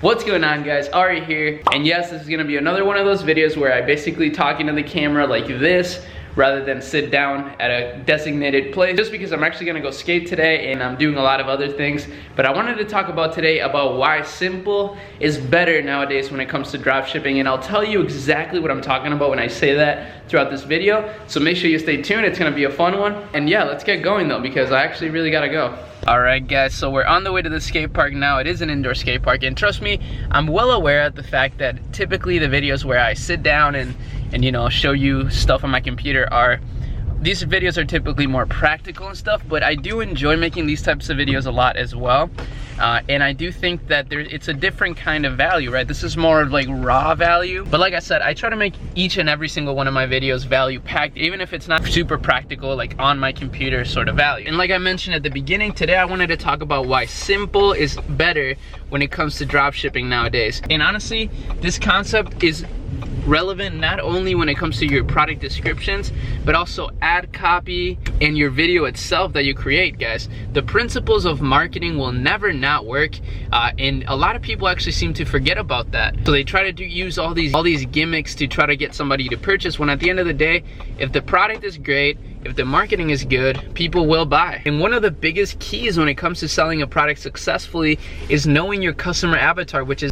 What's going on, guys? Arie here, and yes, this is gonna be another one of those videos where I basically talk into the camera like this rather than sit down at a designated place, just because I'm actually gonna go skate today and I'm doing a lot of other things. But I wanted to talk about today about why simple is better nowadays when it comes to drop shipping, and I'll tell you exactly what I'm talking about when I say that throughout this video. So make sure you stay tuned, it's gonna be a fun one. And yeah, let's get going though, because I actually really gotta go. Alright guys, so we're on the way to the skate park now. It is an indoor skate park, and trust me, I'm well aware of the fact that typically the videos where I sit down and you know, show you stuff on my computer these videos are typically more practical and stuff, but I do enjoy making these types of videos a lot as well. And I do think that it's a different kind of value, right? This is more like raw value. But like I said, I try to make each and every single one of my videos value packed, even if it's not super practical, like on my computer sort of value. And like I mentioned at the beginning, today I wanted to talk about why simple is better when it comes to drop shipping nowadays. And honestly, this concept is relevant not only when it comes to your product descriptions, but also ad copy and your video itself that you create, guys. The principles of marketing will never not work, and a lot of people actually seem to forget about that. So they try to use all these gimmicks to try to get somebody to purchase, when at the end of the day, if the product is great, if the marketing is good, people will buy. And one of the biggest keys when it comes to selling a product successfully is knowing your customer avatar, which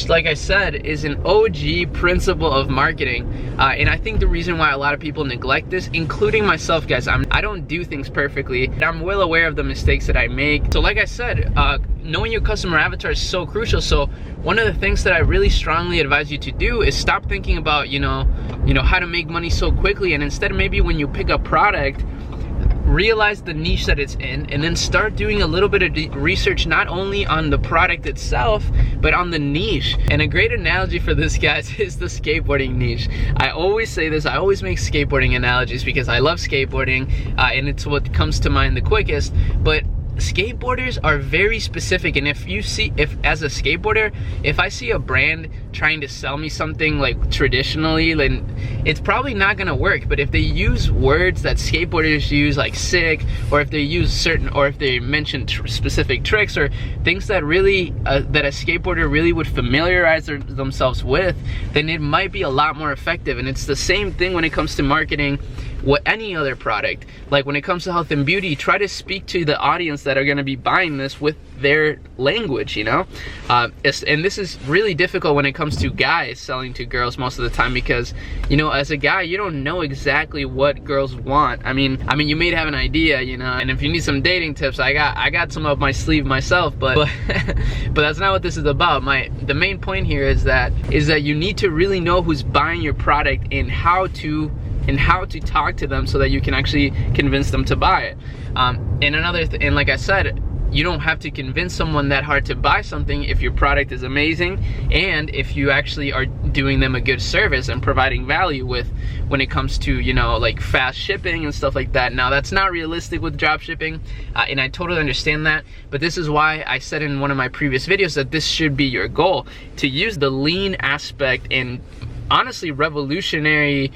like I said, is an OG principle of marketing. And I think the reason why a lot of people neglect this, including myself, guys, I don't do things perfectly. I'm well aware of the mistakes that I make. So like I said, knowing your customer avatar is so crucial. So one of the things that I really strongly advise you to do is stop thinking about, you know, how to make money so quickly, and instead maybe when you pick a product, realize the niche that it's in, and then start doing a little bit of research, not only on the product itself, but on the niche. And a great analogy for this, guys, is the skateboarding niche. I always say this, I always make skateboarding analogies because I love skateboarding, and it's what comes to mind the quickest. But skateboarders are very specific, and if as a skateboarder, if I see a brand trying to sell me something like traditionally, then it's probably not gonna work. But if they use words that skateboarders use, like sick, or if they use or if they mention specific tricks or things that really that a skateboarder really would familiarize themselves with, then it might be a lot more effective. And it's the same thing when it comes to marketing any other product. Like when it comes to health and beauty, try to speak to the audience that are going to be buying this with their language, you know. And this is really difficult when it comes to guys selling to girls most of the time, because, you know, as a guy, you don't know exactly what girls want. I mean you may have an idea, you know, and if you need some dating tips, I got some up my sleeve myself, but that's not what this is about. The main point here is that you need to really know who's buying your product and how to talk to them so that you can actually convince them to buy it. And like I said, you don't have to convince someone that hard to buy something if your product is amazing, and if you actually are doing them a good service and providing value when it comes to, you know, like fast shipping and stuff like that. Now, that's not realistic with drop shipping, and I totally understand that, but this is why I said in one of my previous videos that this should be your goal, to use the lean aspect and honestly revolutionary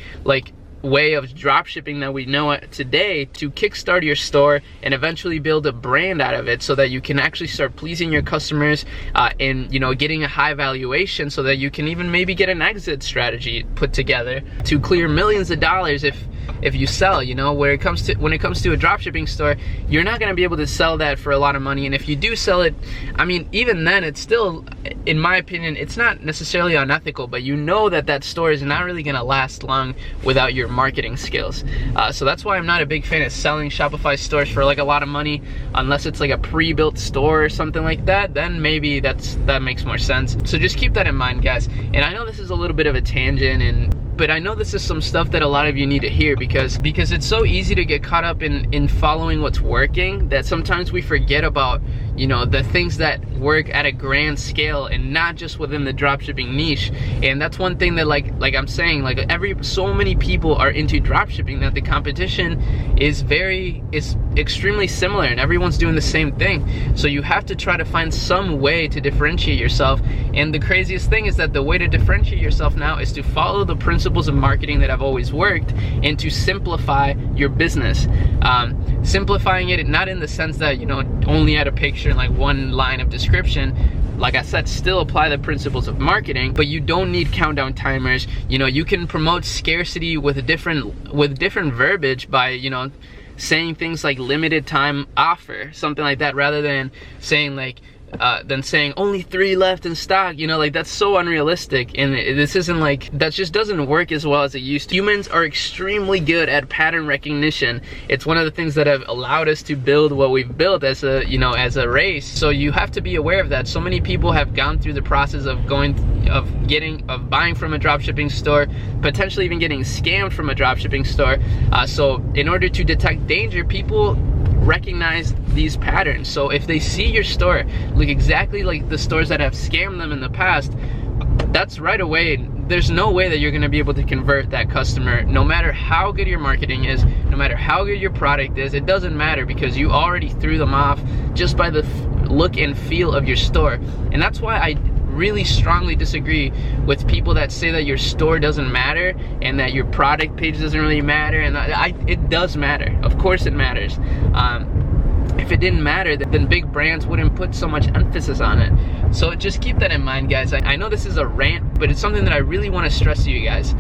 way of drop shipping that we know it today to kickstart your store and eventually build a brand out of it, so that you can actually start pleasing your customers, and, you know, getting a high valuation, so that you can even maybe get an exit strategy put together to clear millions of dollars if you sell. You know, when it comes to a dropshipping store, you're not going to be able to sell that for a lot of money, and if you do sell it, I mean, even then, it's still, in my opinion, it's not necessarily unethical, but you know that store is not really going to last long without your marketing skills. So that's why I'm not a big fan of selling Shopify stores for like a lot of money, unless it's like a pre-built store or something like that. Then maybe that makes more sense. So just keep that in mind, guys. And I know this is a little bit of a tangent, but I know this is some stuff that a lot of you need to hear, because it's so easy to get caught up in following what's working, that sometimes we forget about, you know, the things that work at a grand scale and not just within the dropshipping niche. And that's one thing that like I'm saying, like so many people are into dropshipping that the competition is extremely similar, and everyone's doing the same thing. So you have to try to find some way to differentiate yourself. And the craziest thing is that the way to differentiate yourself now is to follow the principles of marketing that have always worked, and to simplify your business. simplifying it, not in the sense that, you know, only add a picture and like one line of description. Like I said, still apply the principles of marketing, but you don't need countdown timers. You know, you can promote scarcity with different verbiage by, you know, saying things like limited time offer, something like that, rather than saying like only 3 left in stock. You know, like that's so unrealistic, and this isn't like, that just doesn't work as well as it used to. Humans are extremely good at pattern recognition. It's one of the things that have allowed us to build what we've built as a, you know, as a race. So you have to be aware of that. So many people have gone through the process of buying from a dropshipping store, potentially even getting scammed from a dropshipping store. So in order to detect danger, people recognize these patterns. So if they see your store look exactly like the stores that have scammed them in the past, that's right away, there's no way that you're going to be able to convert that customer, no matter how good your marketing is, no matter how good your product is. It doesn't matter, because you already threw them off just by the look and feel of your store. And that's why I really strongly disagree with people that say that your store doesn't matter and that your product page doesn't really matter. And it does matter. Of course it matters. If it didn't matter, then big brands wouldn't put so much emphasis on it. So just keep that in mind, guys. I know this is a rant, but it's something that I really want to stress to you guys,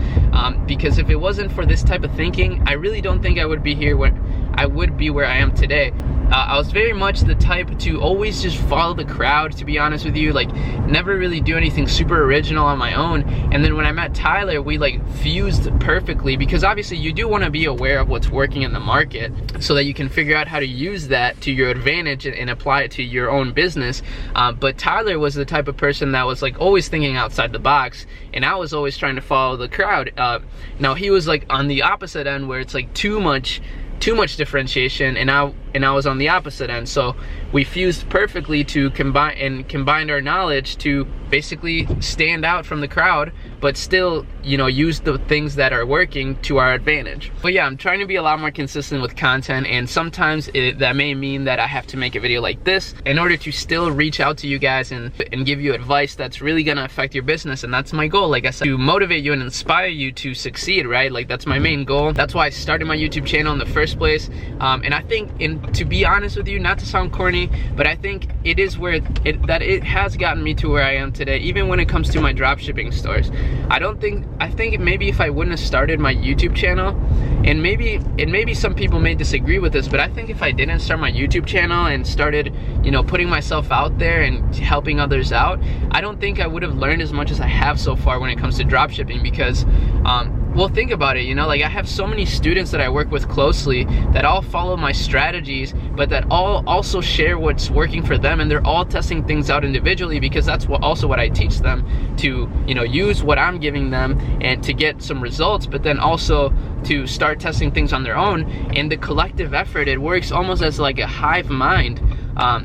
because if it wasn't for this type of thinking, I really don't think I would be here where I am today. I was very much the type to always just follow the crowd, to be honest with you, like never really do anything super original on my own. And then when I met Tyler, we like fused perfectly, because obviously you do want to be aware of what's working in the market so that you can figure out how to use that to your advantage and apply it to your own business. But Tyler was the type of person that was like always thinking outside the box, and I was always trying to follow the crowd. Now he was like on the opposite end, where it's like too much differentiation, and I was on the opposite end. So we fused perfectly to combined our knowledge to basically stand out from the crowd, but still, you know, use the things that are working to our advantage. But yeah, I'm trying to be a lot more consistent with content, and sometimes that may mean that I have to make a video like this in order to still reach out to you guys and give you advice that's really gonna affect your business. And that's my goal, like I said, to motivate you and inspire you to succeed, right? Like that's my main goal. That's why I started my YouTube channel in the first place. And I think, to be honest with you, not to sound corny, but I think it is where it has gotten me to where I am today, even when it comes to my dropshipping stores. I think maybe if I wouldn't have started my YouTube channel, and maybe some people may disagree with this, but I think if I didn't start my YouTube channel and started, you know, putting myself out there and helping others out, I don't think I would have learned as much as I have so far when it comes to dropshipping. Because well, think about it, you know, like I have so many students that I work with closely that all follow my strategies, but that all also share what's working for them, and they're all testing things out individually, because that's also what I teach them, to, you know, use what I'm giving them and to get some results, but then also to start testing things on their own. And the collective effort, it works almost as like a hive mind.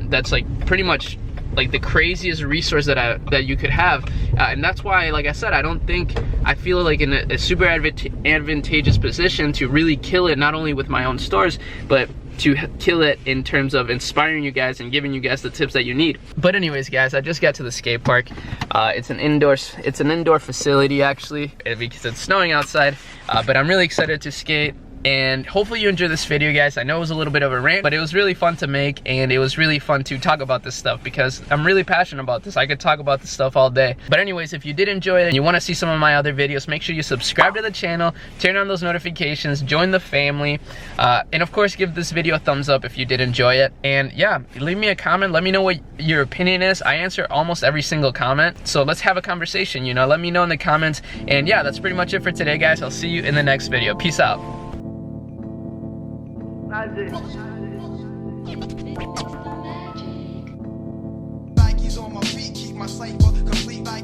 That's like pretty much like the craziest resource that you could have. And that's why, like I said, I feel like in a super advantageous position to really kill it, not only with my own stores, but to kill it in terms of inspiring you guys and giving you guys the tips that you need. But anyways, guys, I just got to the skate park. It's an indoor facility, actually, because it's snowing outside. But I'm really excited to skate. And hopefully you enjoyed this video, guys. I know it was a little bit of a rant, but it was really fun to make, and it was really fun to talk about this stuff, because I'm really passionate about this. I could talk about this stuff all day. But anyways, if you did enjoy it and you want to see some of my other videos, make sure you subscribe to the channel, turn on those notifications, join the family, and of course give this video a thumbs up if you did enjoy it. And yeah, leave me a comment, let me know what your opinion is. I answer almost every single comment, so let's have a conversation, you know, let me know in the comments. And yeah, that's pretty much it for today, guys. I'll see you in the next video. Peace out. Nike's on my feet, keep my cipher complete like